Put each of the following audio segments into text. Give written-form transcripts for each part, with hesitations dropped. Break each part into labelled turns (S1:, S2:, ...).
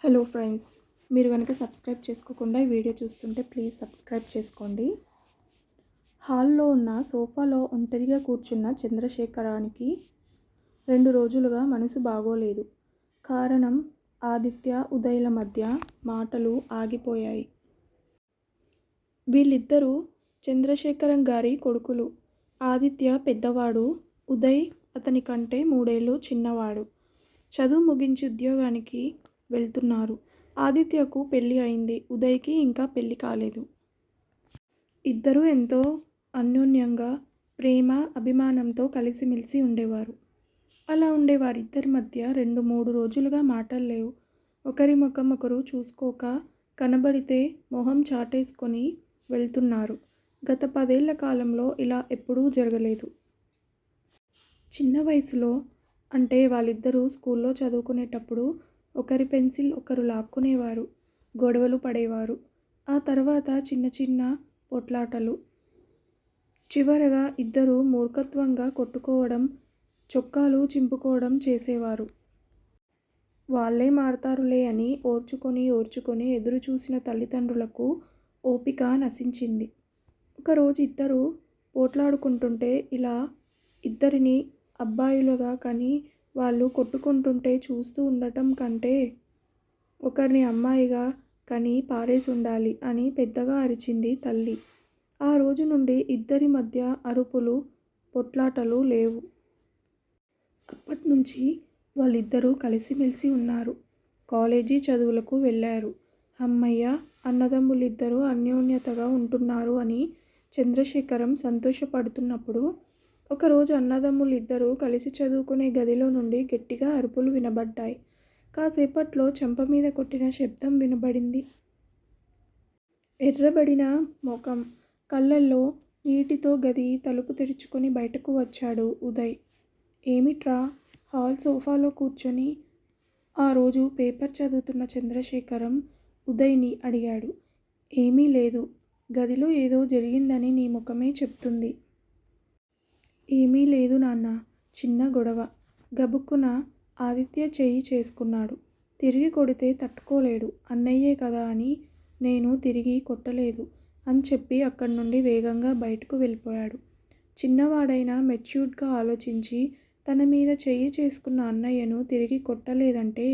S1: Hello friends, మీరు కనుక subscribe చేసుకోకుండా ఈ వీడియో చూస్తుంటే ప్లీజ్ సబ్స్క్రైబ్ చేసుకోండి. హాల్లో ఉన్న సోఫాలో ఒంటరిగా కూర్చున్న చంద్రశేఖరానికి 2 రోజులుగా మనసు బాగోలేదు. కారణం, ఆదిత్య, ఉదయ్ల మధ్య మాటలు ఆగిపోయాయి. వీళ్ళిద్దరూ చంద్రశేఖరం గారి కొడుకులు. ఆదిత్య పెద్దవాడు, ఉదయ్ అతని కంటే 3 ఏళ్ళు చిన్నవాడు. చదువు ముగించి ఉద్యోగానికి వెళ్తున్నారు. ఆదిత్యకు పెళ్ళి అయింది, ఉదయ్కి ఇంకా పెళ్ళి కాలేదు. ఇద్దరూ ఎంతో అన్యోన్యంగా, ప్రేమ అభిమానంతో కలిసిమెలిసి ఉండేవారు. అలా ఉండే వారిద్దరి మధ్య 2-3 రోజులుగా మాటలు లేవు. ఒకరి ముఖం ఒకరు చూసుకోక, కనబడితే మొహం చాటేసుకొని వెళ్తున్నారు. గత 10 ఏళ్ల కాలంలో ఇలా ఎప్పుడూ జరగలేదు. చిన్న వయసులో, అంటే వాళ్ళిద్దరూ స్కూల్లో చదువుకునేటప్పుడు ఒకరి పెన్సిల్ ఒకరు లాక్కునేవారు, గొడవలు పడేవారు. ఆ తర్వాత చిన్న చిన్న పోట్లాటలు. చివరగా ఇద్దరూ మూర్ఖత్వంగా కొట్టుకోవడం, చొక్కాలు చింపుకోవడం చేసేవారు. వాళ్ళే మారతారులే అని ఓర్చుకొని ఎదురుచూసిన తల్లిదండ్రులకు ఓపిక నశించింది. ఒకరోజు ఇద్దరూ పోట్లాడుకుంటుంటే, ఇలా ఇద్దరిని అబ్బాయిలుగా కని వాళ్ళు కొట్టుకుంటుంటే చూస్తూ ఉండటం కంటే ఒకరిని అమ్మాయిగా కని పారేసుండాలి అని పెద్దగా అరిచింది తల్లి. ఆ రోజు నుండి ఇద్దరి మధ్య అరుపులు, పొట్లాటలు లేవు. అప్పట్నుంచి వాళ్ళిద్దరూ కలిసిమెలిసి ఉన్నారు. కాలేజీ చదువులకు వెళ్ళారు. హమ్మయ్య, అన్నదమ్ములిద్దరూ అన్యోన్యతగా ఉంటున్నారు అని చంద్రశేఖరం సంతోషపడుతున్నప్పుడు, ఒకరోజు అన్నదమ్ములిద్దరూ కలిసి చదువుకునే గదిలో నుండి గట్టిగా అరుపులు వినబడ్డాయి. కాసేపట్లో చెంప మీద కొట్టిన శబ్దం వినబడింది. ఎర్రబడిన ముఖం, కళ్ళల్లో నీటితో గది తలుపు తెరుచుకొని బయటకు వచ్చాడు ఉదయ్. ఏమిట్రా? హాల్ సోఫాలో కూర్చొని ఆ రోజు పేపర్ చదువుతున్న చంద్రశేఖరం ఉదయ్ని అడిగాడు. ఏమీ లేదు, గదిలో ఏదో జరిగిందని నీ ముఖమే చెప్తుంది. ఏమీ లేదు నాన్నా, చిన్న గొడవ. గబుక్కున ఆదిత్య చెయ్యి చేసుకున్నాడు. తిరిగి కొడితే తట్టుకోలేడు, అన్నయ్యే కదా అని నేను తిరిగి కొట్టలేదు అని చెప్పి అక్కడి నుండి వేగంగా బయటకు వెళ్ళిపోయాడు. చిన్నవాడైనా మెచ్యూర్డ్గా ఆలోచించి తన మీద చెయ్యి చేసుకున్న అన్నయ్యను తిరిగి కొట్టలేదంటే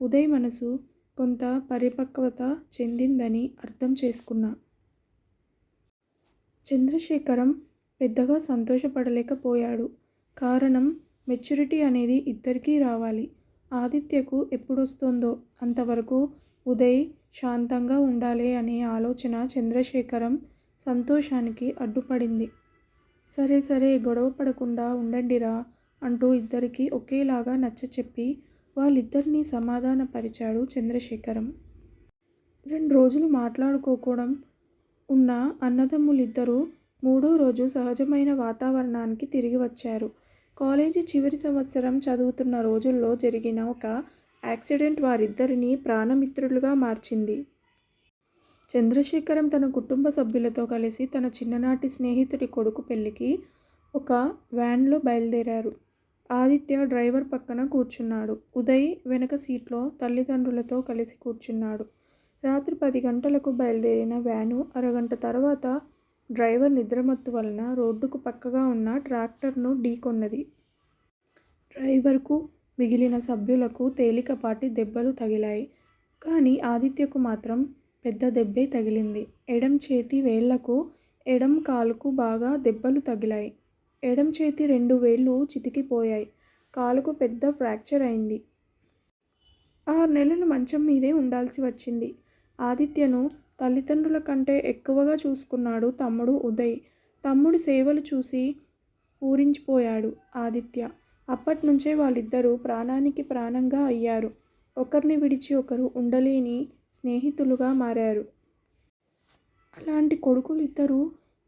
S1: ఉదయ్ మనసు కొంత పరిపక్వత చెందిందని అర్థం చేసుకున్నా. చంద్రశేఖరం పెద్దగా సంతోషపడలేకపోయాడు. కారణం, మెచ్యూరిటీ అనేది ఇద్దరికీ రావాలి. ఆదిత్యకు ఎప్పుడొస్తుందో అంతవరకు ఉదయ్ శాంతంగా ఉండాలి అనే ఆలోచన చంద్రశేఖరం సంతోషానికి అడ్డుపడింది. సరే గొడవ పడకుండా ఉండండిరా అంటూ ఇద్దరికీ ఒకేలాగా నచ్చచెప్పి వాళ్ళిద్దరినీ సమాధానపరిచాడు చంద్రశేఖరం. 2 రోజులు మాట్లాడుకోవడం ఉన్న అన్నదమ్ములిద్దరూ 3వ రోజు సహజమైన వాతావరణానికి తిరిగి వచ్చారు. కాలేజీ చివరి సంవత్సరం చదువుతున్న రోజుల్లో జరిగిన ఒక యాక్సిడెంట్ వారిద్దరినీ ప్రాణమిత్రులుగా మార్చింది. చంద్రశేఖరం తన కుటుంబ సభ్యులతో కలిసి తన చిన్ననాటి స్నేహితుడి కొడుకు పెళ్లికి ఒక వ్యాన్లో బయలుదేరారు. ఆదిత్య డ్రైవర్ పక్కన కూర్చున్నాడు. ఉదయ్ వెనక సీట్లో తల్లిదండ్రులతో కలిసి కూర్చున్నాడు. రాత్రి 10 గంటలకు బయలుదేరిన వ్యాను అరగంట తర్వాత డ్రైవర్ నిద్రమత్తు వలన రోడ్డుకు పక్కగా ఉన్న ట్రాక్టర్ను ఢీకొన్నది. డ్రైవర్కు, మిగిలిన సభ్యులకు తేలికపాటి దెబ్బలు తగిలాయి. కానీ ఆదిత్యకు మాత్రం పెద్ద దెబ్బే తగిలింది. ఎడం చేతి వేళ్లకు, ఎడం కాలుకు బాగా దెబ్బలు తగిలాయి. ఎడం చేతి 2 వేళ్లు చితికిపోయాయి. కాలుకు పెద్ద ఫ్రాక్చర్ అయింది. 6 నెలలు మంచం మీదే ఉండాల్సి వచ్చింది. ఆదిత్యను తల్లిదండ్రుల కంటే ఎక్కువగా చూసుకున్నాడు తమ్ముడు ఉదయ్. తమ్ముడి సేవలు చూసి పూరించిపోయాడు ఆదిత్య. అప్పట్నుంచే వాళ్ళిద్దరూ ప్రాణానికి ప్రాణంగా అయ్యారు. ఒకరిని విడిచి ఒకరు ఉండలేని స్నేహితులుగా మారారు. అలాంటి కొడుకులిద్దరూ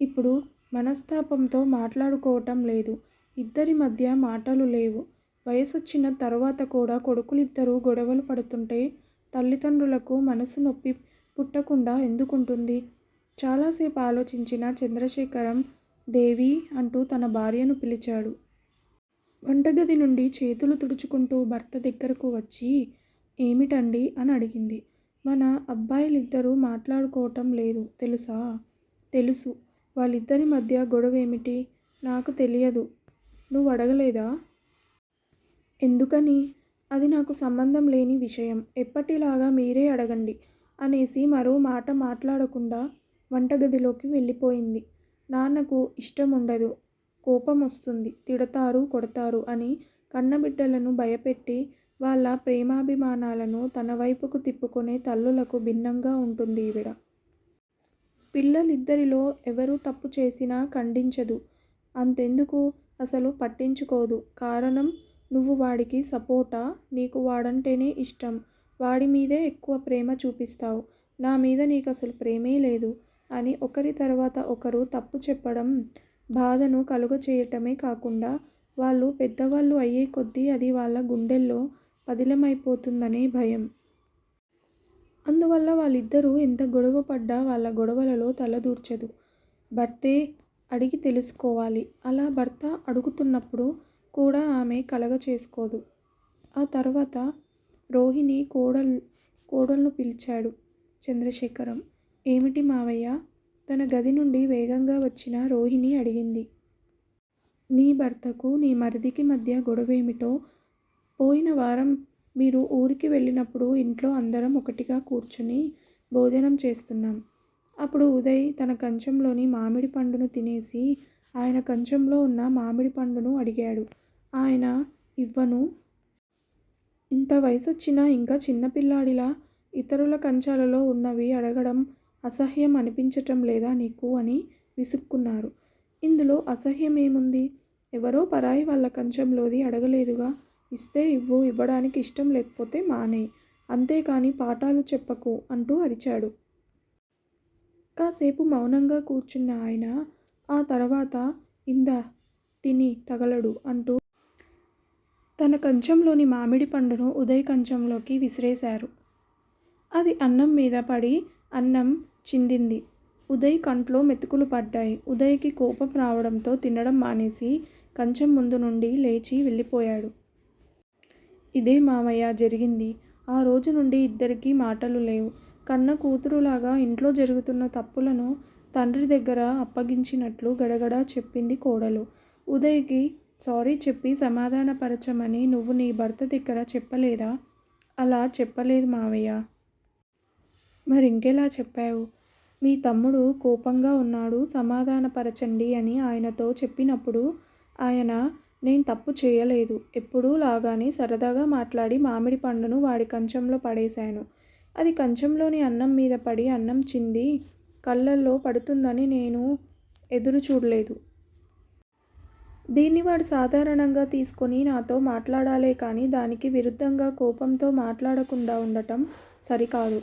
S1: ఇప్పుడు మనస్తాపంతో మాట్లాడుకోవటం లేదు. ఇద్దరి మధ్య మాటలు లేవు. వయసొచ్చిన తరువాత కూడా కొడుకులిద్దరూ గొడవలు పడుతుంటే తల్లిదండ్రులకు మనసు నొప్పి పుట్టకుండా ఎందుకుంటుంది? చాలాసేపు ఆలోచించిన చంద్రశేఖరం దేవి అంటూ తన భార్యను పిలిచాడు. వంటగది నుండి చేతులు తుడుచుకుంటూ భర్త దగ్గరకు వచ్చి, ఏమిటండి అని అడిగింది. మన అబ్బాయిలిద్దరూ మాట్లాడుకోవటం లేదు తెలుసా? తెలుసు. వాళ్ళిద్దరి మధ్య గొడవేమిటి? నాకు తెలియదు. నువ్వు అడగలేదా? ఎందుకని? అది నాకు సంబంధం లేని విషయం. ఎప్పటిలాగా మీరే అడగండి అనేసి మరో మాట మాట్లాడకుండా వంటగదిలోకి వెళ్ళిపోయింది. నాన్నకు ఇష్టముండదు, కోపం వస్తుంది, తిడతారు, కొడతారు అని కన్నబిడ్డలను భయపెట్టి వాళ్ళ ప్రేమాభిమానాలను తన వైపుకు తిప్పుకునే తల్లులకు భిన్నంగా ఉంటుంది ఈవిడ. పిల్లలిద్దరిలో ఎవరు తప్పు చేసినా ఖండించదు. అంతెందుకు అసలు పట్టించుకోదు. కారణం నువ్వు వాడికి సపోర్టా? నీకు వాడంటేనే ఇష్టం. వాడి మీదే ఎక్కువ ప్రేమ చూపిస్తావు. నా మీద నీకసలు ప్రేమే లేదు అని ఒకరి తర్వాత ఒకరు తప్పు చెప్పడం బాధను కలుగచేయటమే కాకుండా వాళ్ళు పెద్దవాళ్ళు అయ్యే కొద్దీ అది వాళ్ళ గుండెల్లో పదిలమైపోతుందనే భయం. అందువల్ల వాళ్ళిద్దరూ ఎంత గొడవ పడ్డా వాళ్ళ గొడవలలో తలదూర్చదు. భర్తే అడిగి తెలుసుకోవాలి. అలా భర్త అడుగుతున్నప్పుడు కూడా ఆమె కలగ చేసుకోదు. ఆ తర్వాత రోహిణి కోడల్ను పిలిచాడు చంద్రశేఖరం. ఏమిటి మావయ్య? తన గది నుండి వేగంగా వచ్చిన రోహిణి అడిగింది. నీ భర్తకు నీ మరిదికి మధ్య గొడవేమిటో? పోయిన వారం మీరు ఊరికి వెళ్ళినప్పుడు ఇంట్లో అందరం ఒకటిగా కూర్చుని భోజనం చేస్తున్నాం. అప్పుడు ఉదయ్ తన కంచంలోని మామిడి పండును తినేసి ఆయన కంచంలో ఉన్న మామిడి పండును అడిగాడు. ఆయన ఇవ్వను. ఇంత వయసొచ్చినా ఇంకా చిన్నపిల్లాడిలా ఇతరుల కంచాలలో ఉన్నవి అడగడం అసహ్యం అనిపించటం లేదా నీకు అని విసుక్కున్నారు. ఇందులో అసహ్యమేముంది? ఎవరో పరాయి వాళ్ళ కంచంలోది అడగలేదుగా. ఇస్తే ఇవ్వు, ఇవ్వడానికి ఇష్టం లేకపోతే మానేయ్, అంతేకాని పాఠాలు చెప్పకు అంటూ అరిచాడు. కాసేపు మౌనంగా కూర్చున్న ఆయన ఆ తర్వాత ఇందా తిని తగలడు అంటూ తన కంచంలోని మామిడి పండును ఉదయ్ కంచంలోకి విసిరేశారు. అది అన్నం మీద పడి అన్నం చిందింది. ఉదయ్ కంట్లో మెతుకులు పడ్డాయి. ఉదయ్కి కోపం రావడంతో తినడం మానేసి కంచం ముందు నుండి లేచి వెళ్ళిపోయాడు. ఇదే మావయ్య జరిగింది. ఆ రోజు నుండి ఇద్దరికీ మాటలు లేవు. కన్న కూతురులాగా ఇంట్లో జరుగుతున్న తప్పులను తండ్రి దగ్గర అప్పగించినట్లు గడగడా చెప్పింది కోడలు. ఉదయ్కి సారీ చెప్పి సమాధానపరచమని నువ్వు నీ భర్త దగ్గర చెప్పలేదా? అలా చెప్పలేదు మావయ్య. మరింకెలా చెప్పావు? మీ తమ్ముడు కోపంగా ఉన్నాడు, సమాధానపరచండి అని ఆయనతో చెప్పినప్పుడు ఆయన నేను తప్పు చేయలేదు, ఎప్పుడూ లాగానే సరదాగా మాట్లాడి మామిడి పండును వాడి కంచంలో పడేశాను. అది కంచంలోని అన్నం మీద పడి అన్నం చింది కళ్ళల్లో పడుతుందని నేను ఎదురు చూడలేదు. దీన్ని వాడు సాధారణంగా తీసుకొని నాతో మాట్లాడాలే కానీ దానికి విరుద్ధంగా కోపంతో మాట్లాడకుండా ఉండటం సరికాదు.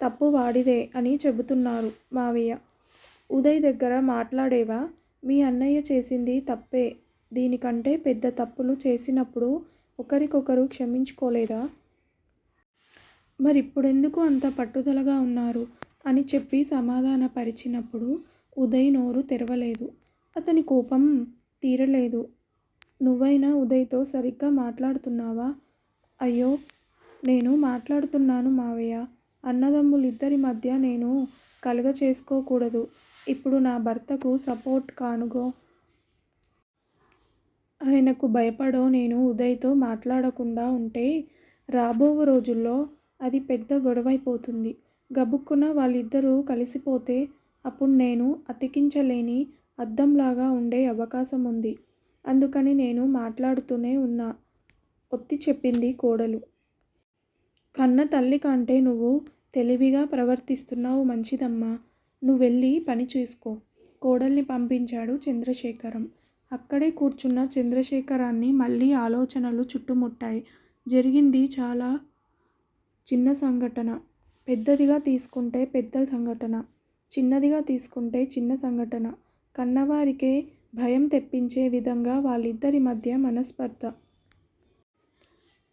S1: తప్పు వాడిదే అని చెబుతున్నారు మావయ్య. ఉదయ్ దగ్గర మాట్లాడేవా? మీ అన్నయ్య చేసింది తప్పే. దీనికంటే పెద్ద తప్పులు చేసినప్పుడు ఒకరికొకరు క్షమించుకోలేదా? మరిప్పుడెందుకు అంత పట్టుదలగా ఉన్నారు అని చెప్పి సమాధానపరిచినప్పుడు ఉదయ్ నోరు తెరవలేదు. అతని కోపం తీరలేదు. నువ్వైనా ఉదయ్తో సరిగ్గా మాట్లాడుతున్నావా? అయ్యో, నేను మాట్లాడుతున్నాను మావయ్య. అన్నదమ్ములిద్దరి మధ్య నేను కలగ చేసుకోకూడదు. ఇప్పుడు నా భర్తకు సపోర్ట్ కానుగో, ఆయనకు భయపడో నేను ఉదయ్తో మాట్లాడకుండా ఉంటే రాబో రోజుల్లో అది పెద్ద గొడవైపోతుంది. గబుక్కున వాళ్ళిద్దరూ కలిసిపోతే అప్పుడు నేను అతికించలేని అద్దంలాగా ఉండే అవకాశం ఉంది. అందుకని నేను మాట్లాడుతూనే ఉన్నా ఒత్తి చెప్పింది కోడలు. కన్న తల్లి కంటే నువ్వు తెలివిగా ప్రవర్తిస్తున్నావు మంచిదమ్మా. నువ్వెళ్ళి పని చూసుకో. కోడల్ని పంపించాడు చంద్రశేఖరం. అక్కడే కూర్చున్న చంద్రశేఖరాన్ని మళ్ళీ ఆలోచనలు చుట్టుముట్టాయి. జరిగింది చాలా చిన్న సంఘటన. పెద్దదిగా తీసుకుంటే పెద్ద సంఘటన, చిన్నదిగా తీసుకుంటే చిన్న సంఘటన. కన్నవారికే భయం తెప్పించే విధంగా వాళ్ళిద్దరి మధ్య మనస్పర్ధ.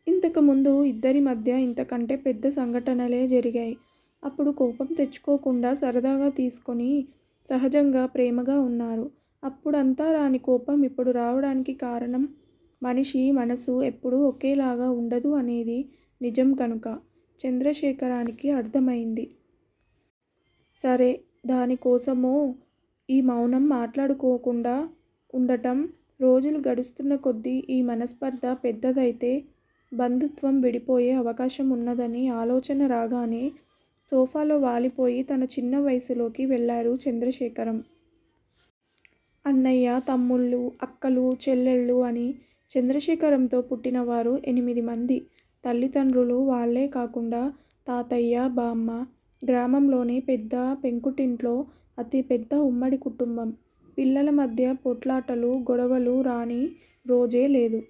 S1: ఇంతకుముందు ఇద్దరి మధ్య ఇంతకంటే పెద్ద సంఘటనలే జరిగాయి. అప్పుడు కోపం తెచ్చుకోకుండా సరదాగా తీసుకొని సహజంగా ప్రేమగా ఉన్నారు. అప్పుడంతా రాని కోపం ఇప్పుడు రావడానికి కారణం మనిషి మనసు ఎప్పుడూ ఒకేలాగా ఉండదు అనేది నిజం కనుక. చంద్రశేఖరానికి అర్థమైంది. సరే, దానికోసమో ఈ మౌనం, మాట్లాడుకోకుండా ఉండటం. రోజులు గడుస్తున్న కొద్దీ ఈ మనస్పర్ధ పెద్దదైతే బంధుత్వం విడిపోయే అవకాశం ఉన్నదని ఆలోచన రాగానే సోఫాలో వాలిపోయి తన చిన్న వయసులోకి వెళ్ళారు చంద్రశేఖరం. అన్నయ్య, తమ్ముళ్ళు, అక్కలు, చెల్లెళ్ళు అని చంద్రశేఖరంతో పుట్టినవారు 8 మంది. తల్లిదండ్రులు వాళ్ళే కాకుండా తాతయ్య, బామ్మ. గ్రామంలోనే పెద్ద పెంకుటింట్లో అతి పెద్ద ఉమ్మడి కుటుంబం. పిల్లల మధ్య పోట్లాటలు, గొడవలు రాని రోజే లేదు.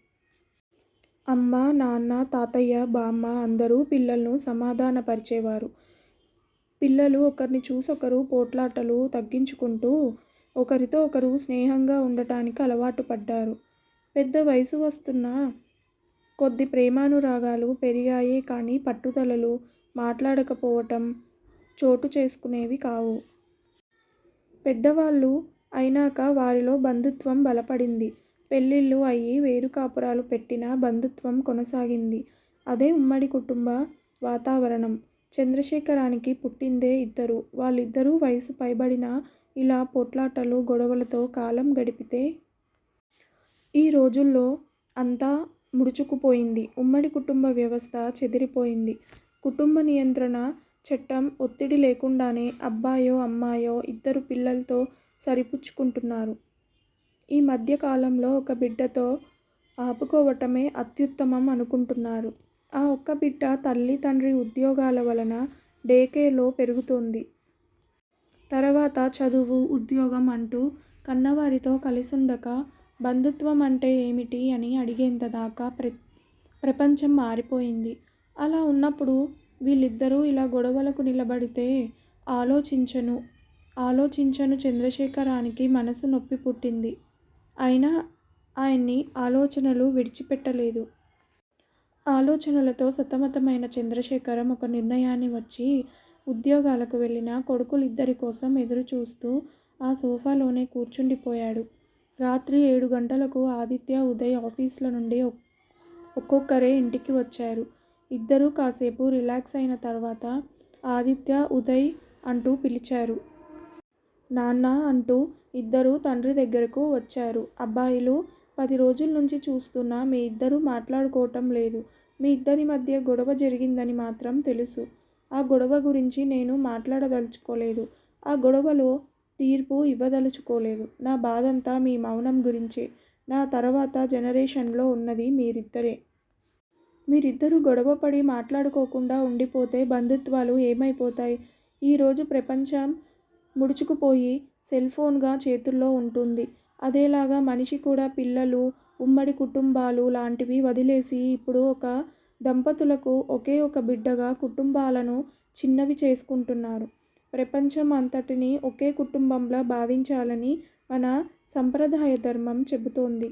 S1: అమ్మ, నాన్న, తాతయ్య, బామ్మ అందరూ పిల్లలను సమాధానపరిచేవారు. పిల్లలు ఒకరిని చూసొకరు పోట్లాటలు తగ్గించుకుంటూ ఒకరితో ఒకరు స్నేహంగా ఉండటానికి అలవాటు పడ్డారు. పెద్ద వయసు వస్తున్న కొద్ది ప్రేమానురాగాలు పెరిగాయే కానీ పట్టుదలలు, మాట్లాడకపోవటం చోటు చేసుకునేవి కావు. పెద్దవాళ్ళు అయినాక వారిలో బంధుత్వం బలపడింది. పెళ్ళిళ్ళు అయ్యి వేరు కాపురాలు పెట్టినా బంధుత్వం కొనసాగింది. అదే ఉమ్మడి కుటుంబ వాతావరణం. చంద్రశేఖరానికి పుట్టిందే ఇద్దరు. వాళ్ళిద్దరూ వయసు పైబడినా ఇలా పోట్లాటలు, గొడవలతో కాలం గడిపితే ఈ రోజుల్లో అంతా ముడుచుకుపోయింది. ఉమ్మడి కుటుంబ వ్యవస్థ చెదిరిపోయింది. కుటుంబ నియంత్రణ చట్టం ఒత్తిడి లేకుండానే అబ్బాయో, అమ్మాయో ఇద్దరు పిల్లలతో సరిపుచ్చుకుంటున్నారు. ఈ మధ్య కాలంలో ఒక బిడ్డతో ఆపుకోవటమే అత్యుత్తమం అనుకుంటున్నారు. ఆ ఒక్క బిడ్డ తల్లి, తండ్రి ఉద్యోగాల వలన డే కేర్లో పెరుగుతోంది. తర్వాత చదువు, ఉద్యోగం అంటూ కన్నవారితో కలిసుండక బంధుత్వం అంటే ఏమిటి అని అడిగేంత దాకా ప్రపంచం మారిపోయింది. అలా ఉన్నప్పుడు వీళ్ళిద్దరూ ఇలా గొడవలకు నిలబడితే ఆలోచించను చంద్రశేఖరానికి మనసు నొప్పి పుట్టింది. అయినా ఆయన్ని ఆలోచనలు విడిచిపెట్టలేదు. ఆలోచనలతో సతమతమైన చంద్రశేఖరం ఒక నిర్ణయాన్ని వచ్చి ఉద్యోగాలకు వెళ్ళిన కొడుకులిద్దరి కోసం ఎదురుచూస్తూ ఆ సోఫాలోనే కూర్చుండిపోయాడు. రాత్రి 7 గంటలకు ఆదిత్య, ఉదయ్ ఆఫీసుల నుండి ఒక్కొక్కరే ఇంటికి వచ్చారు. ఇద్దరూ కాసేపు రిలాక్స్ అయిన తర్వాత ఆదిత్య, ఉదయ్ అంటూ పిలిచారు. నాన్న అంటూ ఇద్దరూ తండ్రి దగ్గరకు వచ్చారు. అబ్బాయిలు, 10 రోజుల నుంచి చూస్తున్నా మీ ఇద్దరూ మాట్లాడుకోవటం లేదు. మీ ఇద్దరి మధ్య గొడవ జరిగిందని మాత్రం తెలుసు. ఆ గొడవ గురించి నేను మాట్లాడదలుచుకోలేదు. ఆ గొడవలో తీర్పు ఇవ్వదలుచుకోలేదు. నా బాధంతా మీ మౌనం గురించే. నా తర్వాత జనరేషన్లో ఉన్నది మీరిద్దరే. మీరిద్దరూ గొడవపడి మాట్లాడుకోకుండా ఉండిపోతే బంధుత్వాలు ఏమైపోతాయి? ఈరోజు ప్రపంచం ముడుచుకుపోయి సెల్ ఫోన్గా చేతుల్లో ఉంటుంది. అదేలాగా మనిషి కూడా పిల్లలు, ఉమ్మడి కుటుంబాలు లాంటివి వదిలేసి ఇప్పుడు ఒక దంపతులకు ఒకే ఒక బిడ్డగా కుటుంబాలను చిన్నవి చేసుకుంటున్నారు. ప్రపంచం అంతటినీ ఒకే కుటుంబంలా భావించాలని మన సంప్రదాయ ధర్మం చెబుతోంది.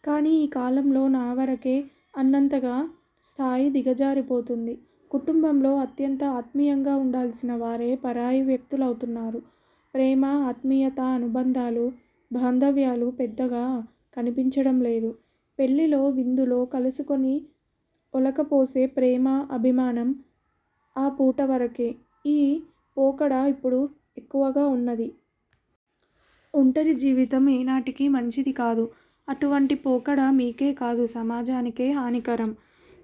S1: కానీ ఈ కాలంలో నా వరకే అన్నంతగా స్థాయి దిగజారిపోతుంది. కుటుంబంలో అత్యంత ఆత్మీయంగా ఉండాల్సిన వారే పరాయి వ్యక్తులవుతున్నారు. ప్రేమ, ఆత్మీయత, అనుబంధాలు, బాంధవ్యాలు పెద్దగా కనిపించడం లేదు. పెళ్ళిలో, విందులో కలుసుకొని ఒలకపోసే ప్రేమ, అభిమానం ఆ పూట వరకే. ఈ పోకడ ఇప్పుడు ఎక్కువగా ఉన్నది. ఒంటరి జీవితం ఏనాటికి మంచిది కాదు. అటువంటి పోకడ మీకే కాదు సమాజానికే హానికరం.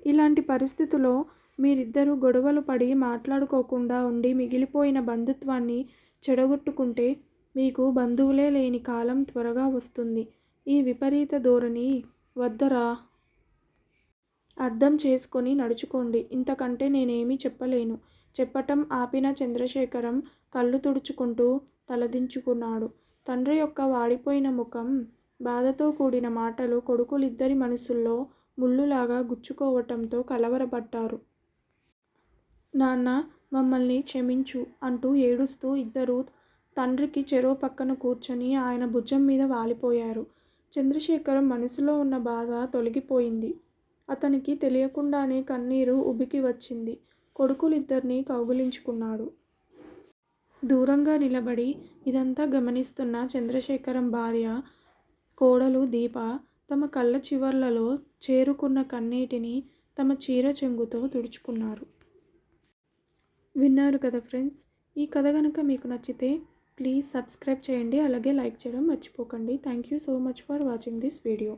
S1: ఇలాంటి పరిస్థితుల్లో మీరిద్దరూ గొడవలు పడి మాట్లాడుకోకుండా ఉండి మిగిలిపోయిన బంధుత్వాన్ని చెడగొట్టుకుంటే మీకు బంధువులే లేని కాలం త్వరగా వస్తుంది. ఈ విపరీత ధోరణి వద్దరా. అర్థం చేసుకొని నడుచుకోండి. ఇంతకంటే నేనేమీ చెప్పలేను. చెప్పటం ఆపిన చంద్రశేఖరం కళ్ళు తుడుచుకుంటూ తలదించుకున్నాడు. తండ్రి యొక్క వాడిపోయిన ముఖం, బాధతో కూడిన మాటలు కొడుకులిద్దరి మనసుల్లో ముళ్ళులాగా గుచ్చుకోవటంతో కలవరపడ్డారు. నాన్న, మమ్మల్ని క్షమించు అంటూ ఏడుస్తూ ఇద్దరూ తండ్రికి చెరో పక్కన కూర్చొని ఆయన భుజం మీద వాలిపోయారు. చంద్రశేఖరం మనసులో ఉన్న బాధ తొలగిపోయింది. అతనికి తెలియకుండానే కన్నీరు ఉబికి వచ్చింది. కొడుకులిద్దరినీ కౌగిలించుకున్నాడు. దూరంగా నిలబడి ఇదంతా గమనిస్తున్న చంద్రశేఖరం భార్య, కోడలు దీప తమ కళ్ళ చివర్లలో చేరుకున్న కన్నీటిని తమ చీర చెంగుతో తుడుచుకున్నారు. విన్నారు కదా ఫ్రెండ్స్, ఈ కథ కనుక మీకు నచ్చితే ప్లీజ్ సబ్స్క్రైబ్ చేయండి, అలాగే లైక్ చేయడం మర్చిపోకండి. Thank you so much for watching this video.